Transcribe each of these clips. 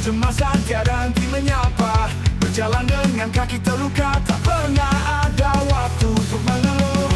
kecemasan tiada henti menyapa. Berjalan dengan kaki terluka, tak pernah ada waktu untuk mengeluh.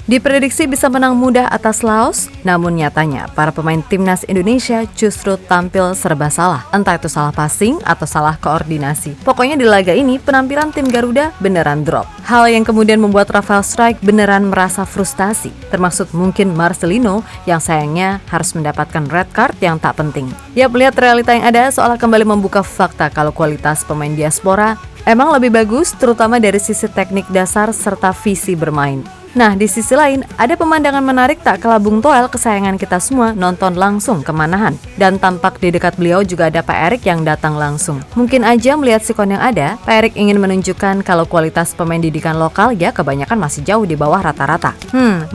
Diprediksi bisa menang mudah atas Laos, namun nyatanya para pemain timnas Indonesia justru tampil serba salah. Entah itu salah passing atau salah koordinasi. Pokoknya di laga ini penampilan tim Garuda beneran drop. Hal yang kemudian membuat Rafael Struyck beneran merasa frustasi. Termasuk mungkin Marcelino yang sayangnya harus mendapatkan red card yang tak penting. Ya, melihat realita yang ada seolah kembali membuka fakta kalau kualitas pemain diaspora emang lebih bagus, terutama dari sisi teknik dasar serta visi bermain. Nah, di sisi lain, ada pemandangan menarik tak kalah Bung Toel kesayangan kita semua nonton langsung ke Manahan. Dan tampak di dekat beliau juga ada Pak Erik yang datang langsung. Mungkin aja melihat sikon yang ada, Pak Erik ingin menunjukkan kalau kualitas pemain didikan lokal ya kebanyakan masih jauh di bawah rata-rata.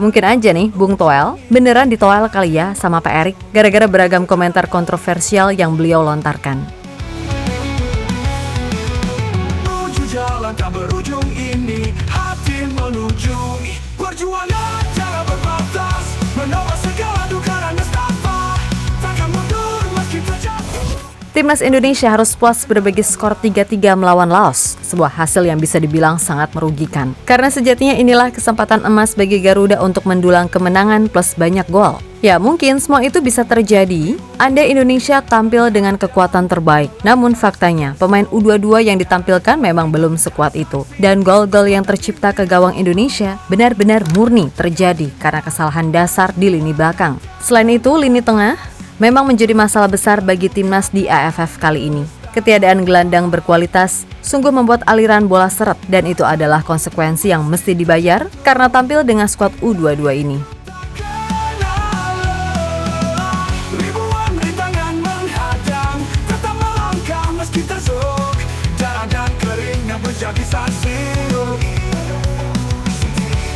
Mungkin aja nih Bung Toel beneran ditoel kali ya sama Pak Erik gara-gara beragam komentar kontroversial yang beliau lontarkan. Menuju jalan tak berujung ini, hati menuju perjuangan jangan berbatas, menolak segala duka dan nestapa, takkan mundur meski terjatuh. Timnas Indonesia harus puas berbagi skor 3-3 melawan Laos, sebuah hasil yang bisa dibilang sangat merugikan. Karena sejatinya inilah kesempatan emas bagi Garuda untuk mendulang kemenangan plus banyak gol. Ya, mungkin semua itu bisa terjadi andai Indonesia tampil dengan kekuatan terbaik. Namun faktanya, pemain U22 yang ditampilkan memang belum sekuat itu. Dan gol-gol yang tercipta ke gawang Indonesia benar-benar murni terjadi karena kesalahan dasar di lini belakang. Selain itu, lini tengah memang menjadi masalah besar bagi timnas di AFF kali ini. Ketiadaan gelandang berkualitas sungguh membuat aliran bola seret dan itu adalah konsekuensi yang mesti dibayar karena tampil dengan skuad U22 ini. Ribuan rintangan menghadang, tetap melangkah meski tersuk, darah dan keringat menjadi saksi.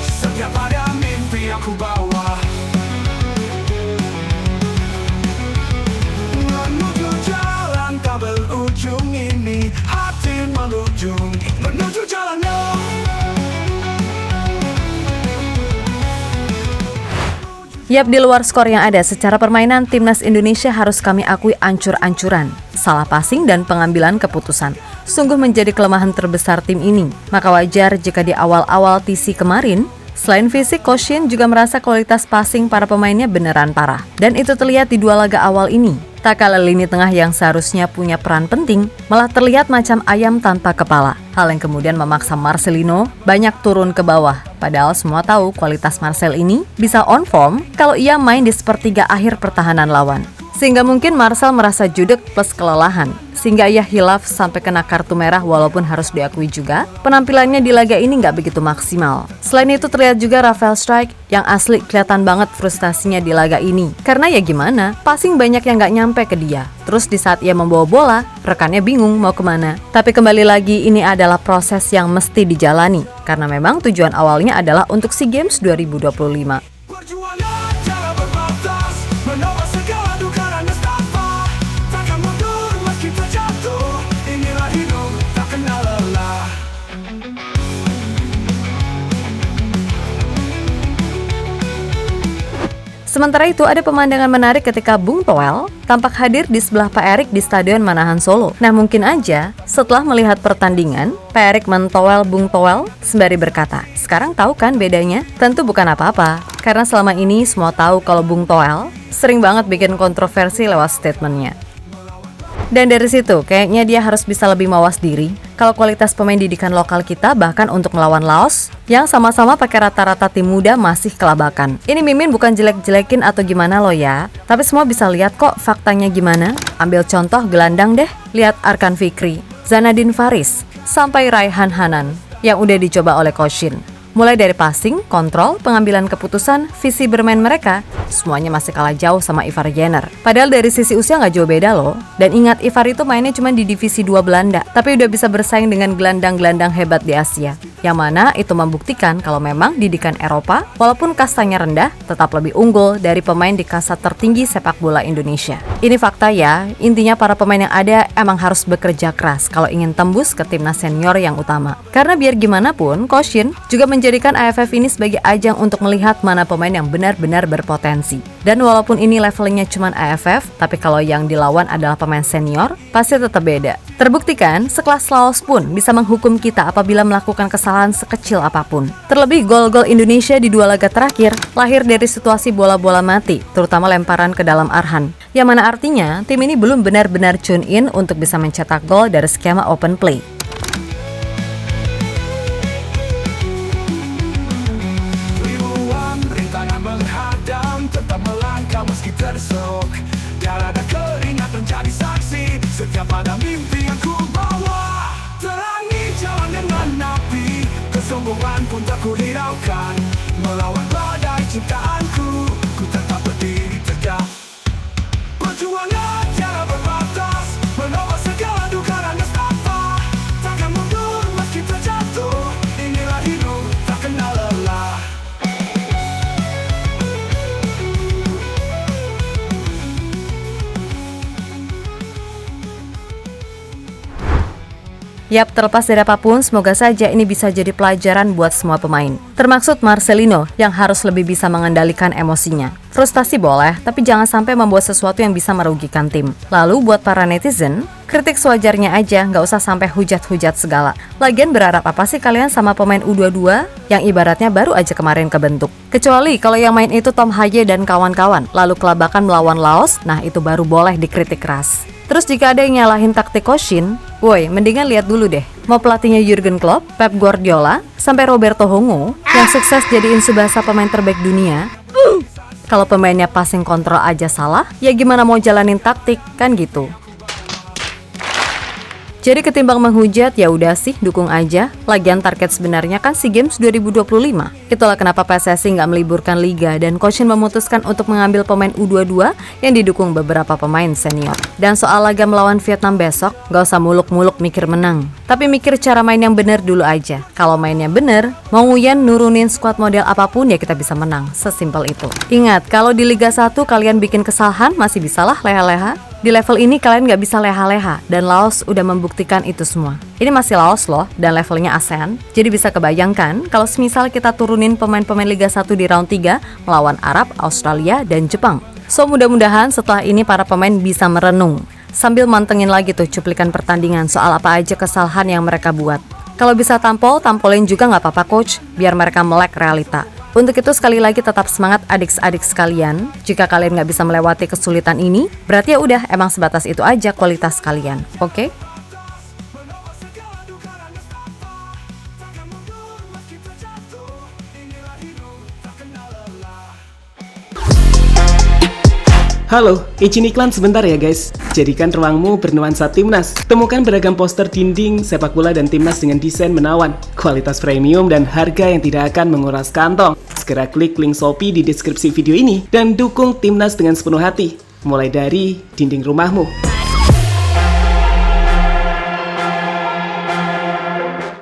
Setiap ada mimpi yang ku bawa, menuju jalan tak berujung ini, hati menuju jalannya. Yap, di luar skor yang ada, secara permainan timnas Indonesia harus kami akui ancur-ancuran. Salah passing dan pengambilan keputusan sungguh menjadi kelemahan terbesar tim ini. Maka wajar jika di awal-awal TC kemarin, selain fisik, Coach Shin juga merasa kualitas passing para pemainnya beneran parah. Dan itu terlihat di 2 laga awal ini. Tak kalah lini tengah yang seharusnya punya peran penting, malah terlihat macam ayam tanpa kepala. Hal yang kemudian memaksa Marcelino banyak turun ke bawah. Padahal semua tahu kualitas Marcel ini bisa on form kalau ia main di sepertiga akhir pertahanan lawan. Sehingga mungkin Marcel merasa judek plus kelelahan. Sehingga ia hilaf sampai kena kartu merah walaupun harus diakui juga penampilannya di laga ini nggak begitu maksimal. Selain itu terlihat juga Rafael Struyck yang asli kelihatan banget frustasinya di laga ini. Karena ya gimana, passing banyak yang nggak nyampe ke dia. Terus di saat ia membawa bola, rekannya bingung mau kemana. Tapi kembali lagi ini adalah proses yang mesti dijalani. Karena memang tujuan awalnya adalah untuk SEA Games 2025. Perjuangan jangan berbatas, menolak segala duka dan nestapa, takkan mundur meski terjatuh, inilah hidup tak kenal lelah. Sementara itu ada pemandangan menarik ketika Bung Toel tampak hadir di sebelah Pak Erik di Stadion Manahan Solo. Nah, mungkin aja setelah melihat pertandingan, Pak Erik mentoel Bung Toel sembari berkata, "Sekarang tahu kan bedanya?" Tentu bukan apa-apa, karena selama ini semua tahu kalau Bung Toel sering banget bikin kontroversi lewat statementnya. Dan dari situ, kayaknya dia harus bisa lebih mawas diri kalau kualitas pemain didikan lokal kita bahkan untuk melawan Laos yang sama-sama pakai rata-rata tim muda masih kelabakan. Ini Mimin bukan jelek-jelekin atau gimana loh ya, tapi semua bisa lihat kok faktanya gimana. Ambil contoh gelandang deh, lihat Arkan Fikri, Zanadin Faris, sampai Raihan Hanan yang udah dicoba oleh Coach Shin. Mulai dari passing, kontrol, pengambilan keputusan, visi bermain mereka, semuanya masih kalah jauh sama Ivar Jenner. Padahal dari sisi usia nggak jauh beda loh. Dan ingat, Ivar itu mainnya cuma di divisi 2 Belanda, tapi udah bisa bersaing dengan gelandang-gelandang hebat di Asia. Yang mana itu membuktikan kalau memang didikan Eropa, walaupun kastanya rendah, tetap lebih unggul dari pemain di kasta tertinggi sepak bola Indonesia. Ini fakta ya, intinya para pemain yang ada emang harus bekerja keras kalau ingin tembus ke timnas senior yang utama. Karena biar gimana pun, Coach Shin juga menjadikan AFF ini sebagai ajang untuk melihat mana pemain yang benar-benar berpotensi. Dan walaupun ini levelnya cuma AFF, tapi kalau yang dilawan adalah pemain senior, pasti tetap beda. Terbuktikan, sekelas Laos pun bisa menghukum kita apabila melakukan kesalahan sekecil apapun. Terlebih gol-gol Indonesia di 2 laga terakhir lahir dari situasi bola-bola mati, terutama lemparan ke dalam Arhan. Yang mana artinya, tim ini belum benar-benar tune in untuk bisa mencetak gol dari skema open play. Ribuan rintangan menghadang, tetap melangkah meski terserok. Tiada keringat menjadi saksi setiap pada mimpi yang ku bawa. Terangi jalan dengan api, kesombongan pun tak ku hiraukan. Melawan badai cintaanku, ku tetap berdiri tegak. Perjuangan tiada berbatas, menolak segala duka dan nestapa. Takkan mundur meski terjatuh, inilah hidup tak kenal lelah. Yap, terlepas dari apapun, semoga saja ini bisa jadi pelajaran buat semua pemain. Termaksud Marcelino yang harus lebih bisa mengendalikan emosinya. Frustasi boleh, tapi jangan sampai membuat sesuatu yang bisa merugikan tim. Lalu buat para netizen, kritik sewajarnya aja, nggak usah sampai hujat-hujat segala. Lagian berharap apa sih kalian sama pemain U22 yang ibaratnya baru aja kemarin kebentuk? Kecuali kalau yang main itu Tom Haye dan kawan-kawan, lalu kelabakan melawan Laos, nah itu baru boleh dikritik keras. Terus jika ada yang nyalahin taktik Koshin, woi, mendingan lihat dulu deh. Mau pelatihnya Jurgen Klopp, Pep Guardiola, sampai Roberto Hongo yang sukses jadiin Tsubasa pemain terbaik dunia. Kalau pemainnya passing kontrol aja salah, ya gimana mau jalanin taktik, kan gitu. Jadi ketimbang menghujat, ya udah sih dukung aja. Lagian target sebenarnya kan SEA Games 2025. Itulah kenapa PSSI nggak meliburkan liga dan Koshin memutuskan untuk mengambil pemain U22 yang didukung beberapa pemain senior. Dan soal laga melawan Vietnam besok, nggak usah muluk-muluk mikir menang, tapi mikir cara main yang bener dulu aja. Kalau mainnya bener, mau Nguyen nurunin squad model apapun ya kita bisa menang. Sesimpel itu. Ingat, kalau di Liga 1 kalian bikin kesalahan masih bisalah leha-leha. Di level ini kalian nggak bisa leha-leha, dan Laos udah membuktikan itu semua. Ini masih Laos loh, dan levelnya ASEAN. Jadi bisa kebayangkan kalau semisal kita turunin pemain-pemain Liga 1 di round 3 melawan Arab, Australia, dan Jepang. So mudah-mudahan setelah ini para pemain bisa merenung, sambil mantengin lagi tuh cuplikan pertandingan soal apa aja kesalahan yang mereka buat. Kalau bisa tampolin juga nggak apa-apa coach, biar mereka melek realita. Untuk itu sekali lagi tetap semangat adik-adik sekalian. Jika kalian nggak bisa melewati kesulitan ini, berarti ya udah emang sebatas itu aja kualitas kalian, oke? Menolak segala duka dan nestapa. Takkan mundur meski terjatuh, inilah hidup tak kenal lelah. Halo, izin iklan sebentar ya guys. Jadikan ruangmu bernuansa timnas. Temukan beragam poster dinding, sepak bola dan timnas dengan desain menawan, kualitas premium dan harga yang tidak akan menguras kantong. Segera klik link Shopee di deskripsi video ini dan dukung timnas dengan sepenuh hati. Mulai dari dinding rumahmu.